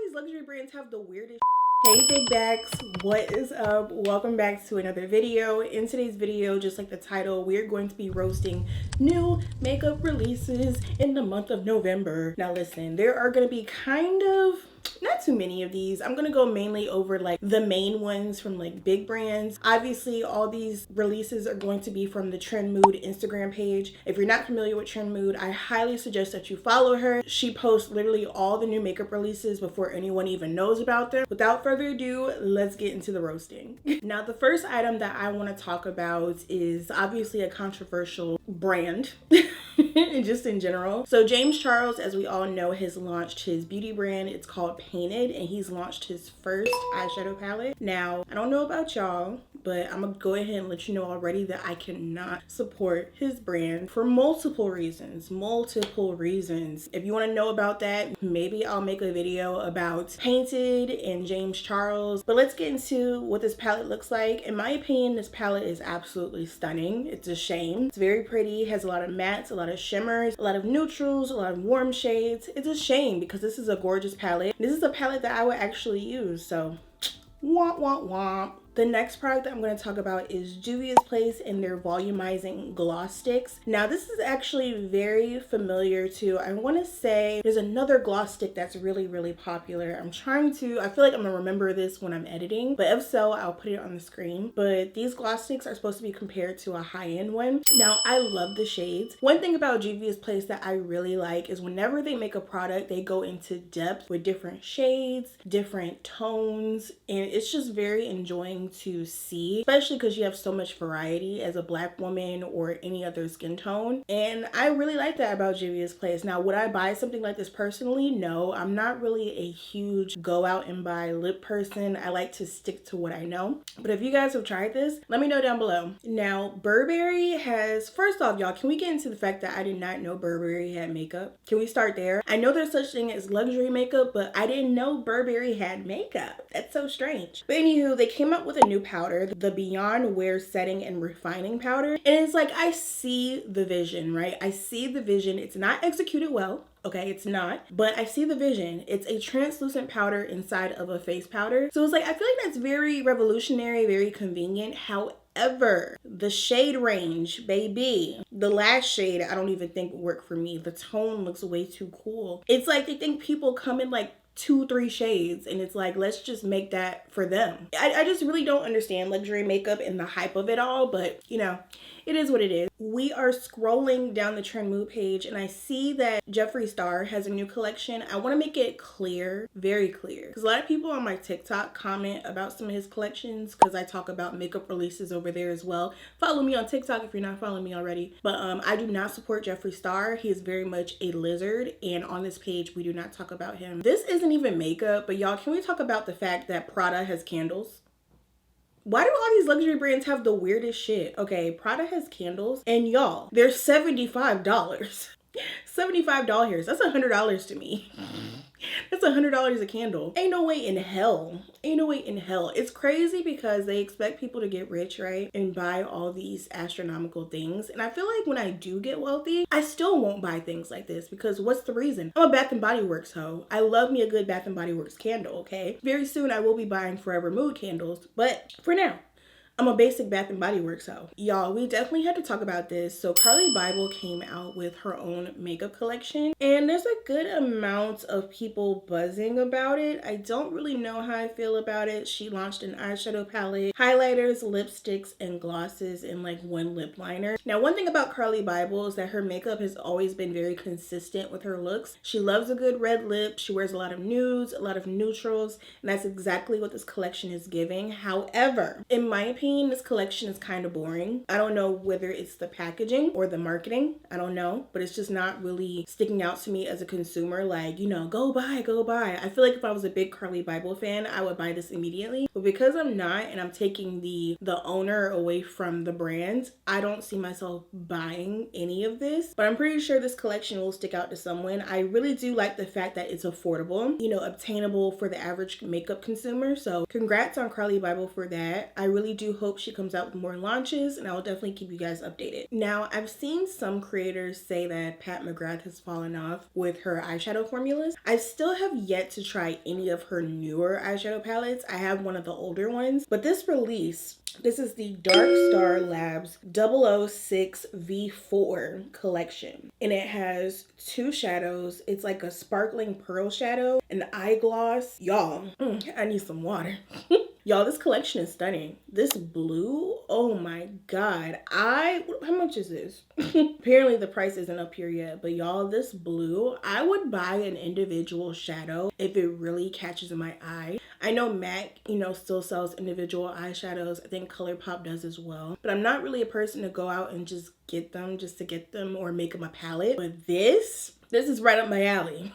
these luxury brands have the weirdest Hey big bags, what is up? Welcome back to another video. In today's video, just like the title, we're going to be roasting new makeup releases in the month of November. Now listen, there are going to be not too many of these. I'm gonna go mainly over like the main ones from like big brands. Obviously all these releases are going to be from the Trend Mood Instagram page. If you're not familiar with Trend Mood, I highly suggest that you follow her. She posts literally all the new makeup releases before anyone even knows about them. Without further ado, let's get into the roasting. Now the first item that I want to talk about is obviously a controversial brand. Just in general. So James Charles, as we all know, has launched his beauty brand. It's called Painted, and he's launched his first eyeshadow palette. Now, I don't know about y'all, but I'm gonna go ahead and let you know already that I cannot support his brand for multiple reasons. If you want to know about that, maybe I'll make a video about Painted and James Charles. But let's get into what this palette looks like. In my opinion, this palette is absolutely stunning. It's a shame. It's very pretty, has a lot of mattes, a lot of shimmers, a lot of neutrals, a lot of warm shades. It's a shame because this is a gorgeous palette. This is a palette that I would actually use, so womp womp womp. The next product that I'm going to talk about is Juvia's Place and their volumizing gloss sticks. Now this is actually very familiar to, I want to say there's another gloss stick that's really popular. I feel like I'm going to remember this when I'm editing, but if so, I'll put it on the screen. But these gloss sticks are supposed to be compared to a high-end one. Now I love the shades. One thing about Juvia's Place that I really like is whenever they make a product, they go into depth with different shades, different tones, and it's just very enjoying to see, especially because you have so much variety as a Black woman or any other skin tone. And I really like that about Juvia's Place. Now, would I buy something like this personally? No, I'm not really a huge go out and buy lip person. I like to stick to what I know. But if you guys have tried this, let me know down below. Now, Burberry has, first off, y'all, can we get into the fact that I did not know Burberry had makeup? Can we start there? I know there's such thing as luxury makeup, but I didn't know Burberry had makeup. That's so strange. But anywho, they came up with a new powder, the Beyond Wear Setting and Refining Powder. And it's like, I see the vision, right? I see the vision. It's not executed well. Okay, it's not, but I see the vision. It's a translucent powder inside of a face powder. So it's like, I feel like that's very revolutionary, very convenient. However, the shade range, baby, the last shade, I don't even think would work for me. The tone looks way too cool. It's like they think people come in like 2-3 shades, and it's like, let's just make that for them. I just really don't understand luxury makeup and the hype of it all, but you know, it is what it is. We are scrolling down the Trend Mood page, and I see that Jeffree Star has a new collection. I want to make it clear, very clear, because a lot of people on my TikTok comment about some of his collections because I talk about makeup releases over there as well. Follow me on TikTok if you're not following me already. But I do not support Jeffree Star. He is very much a lizard, and on this page we do not talk about him. This isn't even makeup, but y'all, can we talk about the fact that Prada has candles? Why do all these luxury brands have the weirdest shit? Okay, Prada has candles, and y'all, they're $75. $75. That's $100 to me. That's $100 a candle. Ain't no way in hell. Ain't no way in hell. It's crazy because they expect people to get rich, right? And buy all these astronomical things. And I feel like when I do get wealthy, I still won't buy things like this because what's the reason? I'm a Bath & Body Works hoe. I love me a good Bath & Body Works candle, okay? Very soon I will be buying Forever Mood candles, but for now, I'm a basic Bath & Body Works hoe. Y'all, we definitely had to talk about this. So Carli Bybel came out with her own makeup collection, and there's a good amount of people buzzing about it. I don't really know how I feel about it. She launched an eyeshadow palette, highlighters, lipsticks, and glosses, and like one lip liner. Now, one thing about Carli Bybel is that her makeup has always been very consistent with her looks. She loves a good red lip. She wears a lot of nudes, a lot of neutrals, and that's exactly what this collection is giving. However, in my opinion, this collection is kind of boring. I don't know whether it's the packaging or the marketing. I don't know, but it's just not really sticking out to me as a consumer. Like, you know, go buy. I feel like if I was a big Carli Bybel fan, I would buy this immediately. But because I'm not, and I'm taking the owner away from the brand, I don't see myself buying any of this. But I'm pretty sure this collection will stick out to someone. I really do like the fact that it's affordable, you know, obtainable for the average makeup consumer. So congrats on Carli Bybel for that. I really do hope she comes out with more launches, and I will definitely keep you guys updated. Now, I've seen some creators say that Pat McGrath has fallen off with her eyeshadow formulas. I still have yet to try any of her newer eyeshadow palettes. I have one of the older ones, but this release, this is the Dark Star Labs 006 V4 collection, and it has two shadows. It's like a sparkling pearl shadow, an eye gloss. Y'all, I need some water. Y'all, this collection is stunning. This blue, oh my god. How much is this? Apparently the price isn't up here yet, but y'all, this blue, I would buy an individual shadow if it really catches my eye. I know MAC, still sells individual eyeshadows. I think ColourPop does as well. But I'm not really a person to go out and just get them just to get them or make them a palette. But this is right up my alley.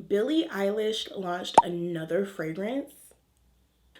Billie Eilish launched another fragrance.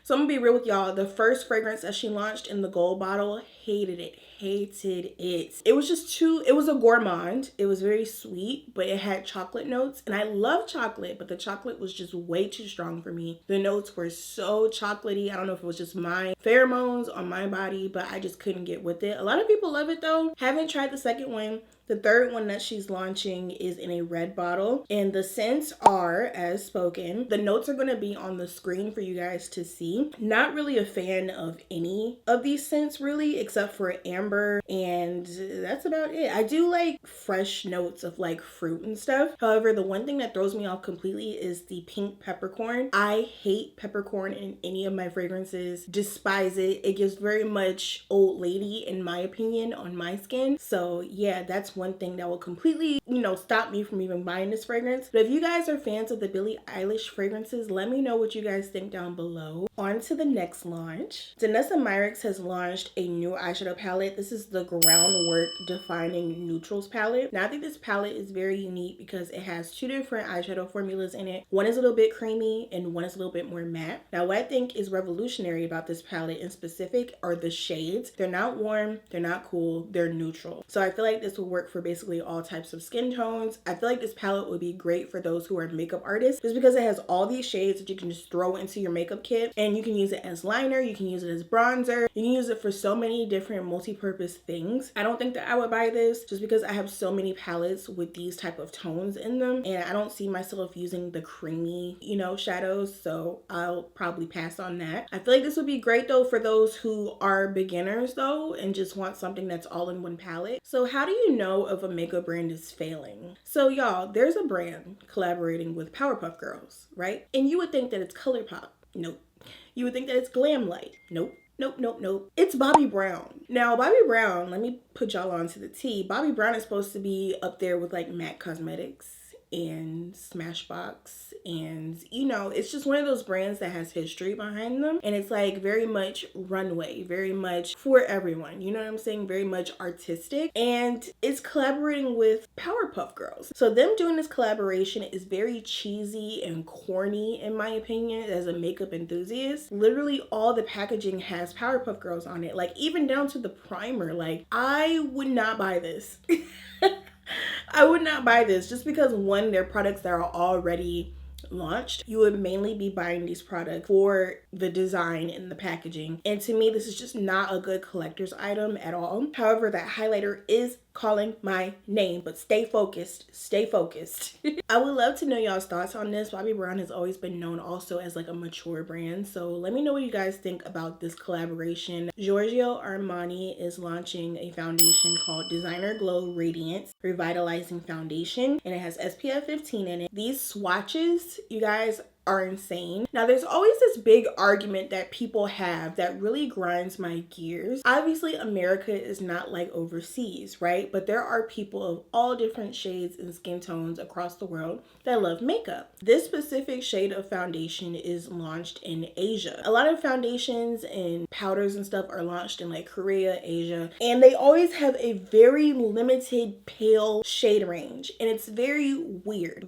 So I'm gonna be real with y'all. The first fragrance that she launched in the gold bottle, hated it. It was just it was a gourmand. It was very sweet, but it had chocolate notes. And I love chocolate, but the chocolate was just way too strong for me. The notes were so chocolatey. I don't know if it was just my pheromones on my body, but I just couldn't get with it. A lot of people love it though. Haven't tried the second one. The third one that she's launching is in a red bottle, and the scents are as spoken. The notes are going to be on the screen for you guys to see. Not really a fan of any of these scents really, except for amber, and that's about it. I do like fresh notes of like fruit and stuff. However, the one thing that throws me off completely is the pink peppercorn. I hate peppercorn in any of my fragrances. Despise it. It gives very much old lady in my opinion on my skin. So yeah, that's one thing that will completely, stop me from even buying this fragrance. But if you guys are fans of the Billie Eilish fragrances, let me know what you guys think down below. On to the next launch. Danessa Myricks has launched a new eyeshadow palette. This is the Groundwork Defining Neutrals palette. Now I think this palette is very unique because it has two different eyeshadow formulas in it. One is a little bit creamy and one is a little bit more matte. Now what I think is revolutionary about this palette in specific are the shades. They're not warm, they're not cool, they're neutral. So I feel like this will work for basically all types of skin tones. I feel like this palette would be great for those who are makeup artists just because it has all these shades that you can just throw into your makeup kit, and you can use it as liner, you can use it as bronzer, you can use it for so many different multi-purpose things. I don't think that I would buy this just because I have so many palettes with these type of tones in them, and I don't see myself using the creamy, shadows, so I'll probably pass on that. I feel like this would be great though for those who are beginners though and just want something that's all in one palette. So how do you know if a makeup brand is failing? So y'all, there's a brand collaborating with Powerpuff Girls, right? And you would think that it's ColourPop. Nope. You would think that it's Glamlight. Nope. Nope. It's Bobbi Brown. Now, Bobbi Brown, let me put y'all on to the T. Bobbi Brown is supposed to be up there with like MAC Cosmetics and Smashbox, and it's just one of those brands that has history behind them, and it's like very much runway, very much for everyone, you know what I'm saying, very much artistic, and it's collaborating with Powerpuff Girls. So them doing this collaboration is very cheesy and corny in my opinion as a makeup enthusiast. Literally all the packaging has Powerpuff Girls on it, like even down to the primer. Like I would not buy this. I would not buy this just because one, they're products that are already launched. You would mainly be buying these products for the design and the packaging, and to me this is just not a good collector's item at all. However, that highlighter is calling my name, but stay focused. I would love to know y'all's thoughts on this. Bobbi Brown has always been known also as like a mature brand, so let me know what you guys think about this collaboration. Giorgio Armani is launching a foundation called Designer Glow Radiance Revitalizing Foundation, and it has SPF 15 in it. These swatches, you guys, are insane. Now there's always this big argument that people have that really grinds my gears. Obviously America is not like overseas, right? But there are people of all different shades and skin tones across the world that love makeup. This specific shade of foundation is launched in Asia. A lot of foundations and powders and stuff are launched in like Korea, Asia, and they always have a very limited pale shade range, and it's very weird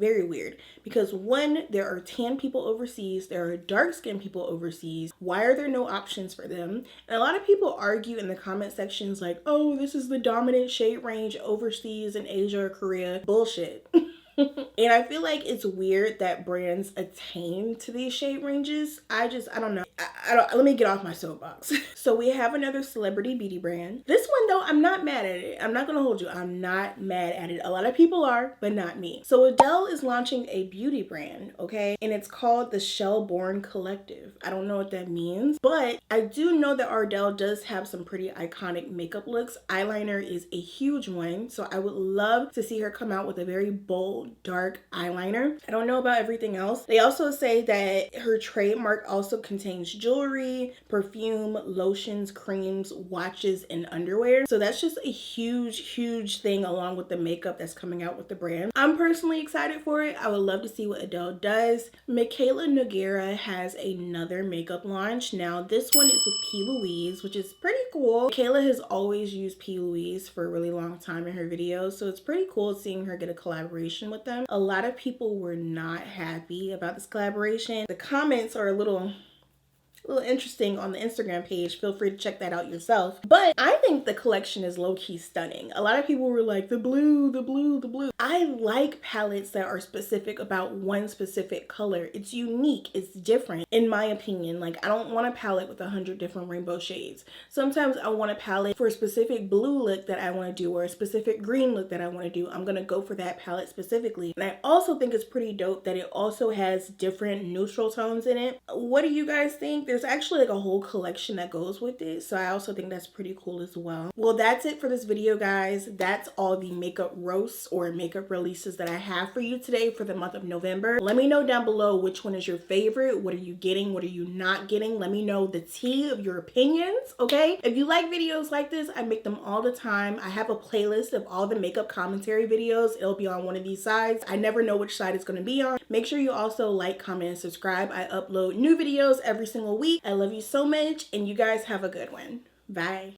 because one, there are tan people overseas, there are dark skinned people overseas. Why are there no options for them? And a lot of people argue in the comment sections like, oh, this is the dominant shade range overseas in Asia or Korea. Bullshit. And I feel like it's weird that brands attain to these shade ranges. I don't know. I don't, let me get off my soapbox. So we have another celebrity beauty brand. This one though, I'm not mad at it. I'm not gonna hold you. I'm not mad at it. A lot of people are, but not me. So Adele is launching a beauty brand, okay? And it's called the Shellborn Collective. I don't know what that means, but I do know that Adele does have some pretty iconic makeup looks. Eyeliner is a huge one. So I would love to see her come out with a very bold, dark eyeliner. I don't know about everything else. They also say that her trademark also contains jewelry, perfume, lotions, creams, watches, and underwear. So that's just a huge thing along with the makeup that's coming out with the brand. I'm personally excited for it. I would love to see what Adele does. Mikayla has another makeup launch. Now this one is with P. Louise, which is pretty cool. Mikayla has always used P. Louise for a really long time in her videos, so it's pretty cool seeing her get a collaboration with them. A lot of people were not happy about this collaboration. The comments are a little interesting on the Instagram page. Feel free to check that out yourself. But I think the collection is low-key stunning. A lot of people were like, the blue, the blue, the blue. I like palettes that are specific about one specific color. It's unique, it's different, in my opinion. Like, I don't want a palette with 100 different rainbow shades. Sometimes I want a palette for a specific blue look that I want to do, or a specific green look that I want to do. I'm gonna go for that palette specifically. And I also think it's pretty dope that it also has different neutral tones in it. What do you guys think? There's actually like a whole collection that goes with it, so I also think that's pretty cool as well. Well, that's it for this video, guys. That's all the makeup roasts or makeup releases that I have for you today for the month of November. Let me know down below which one is your favorite. What are you getting? What are you not getting? Let me know the tea of your opinions, okay? If you like videos like this, I make them all the time. I have a playlist of all the makeup commentary videos. It'll be on one of these sides. I never know which side it's going to be on. Make sure you also like, comment, and subscribe. I upload new videos every single week. I love you so much, and you guys have a good one. Bye.